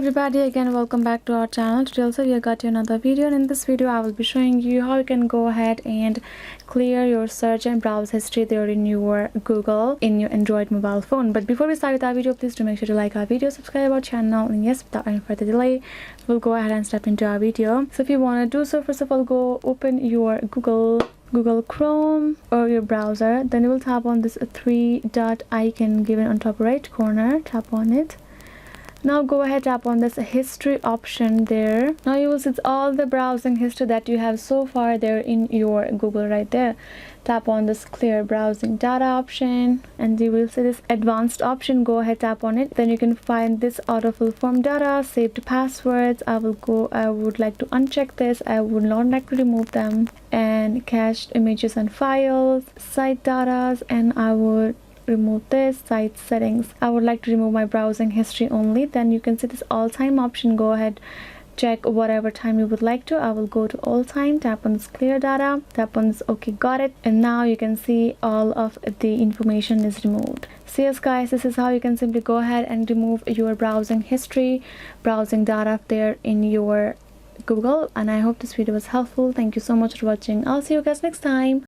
everybody, again welcome back to our channel. Today also we got you another video, and in this video I will be showing you how you can go ahead and clear your search and browse history there in your Google in your Android mobile phone. But before we start with our video, please do make sure to like our video, subscribe our channel, and yes, without any further delay we'll go ahead and step into our video. So if you want to do so, first of all, go open your Google Chrome or your browser. Then you will tap on this three dot icon given on top right corner. Tap on it. Now go ahead, tap on this history option there. Now you will see all the browsing history that you have so far there in your Google right there. Tap on this clear browsing data option and you will see this advanced option. Go ahead, tap on it. Then you can find this autofill form data, saved passwords. I would like to uncheck this. I would not like to remove them. And cached images and files, site data, and I would remove this site settings. I would like to remove my browsing history only. Then you can see this all time option. Go ahead, check whatever time you would like to. I will go to all time, tap on this clear data, tap on this okay, got it, and now you can see all of the information is removed. So yes guys, this is how you can simply go ahead and remove your browsing history, browsing data there in your Google. And I hope this video was helpful. Thank you so much for watching. I'll see you guys next time.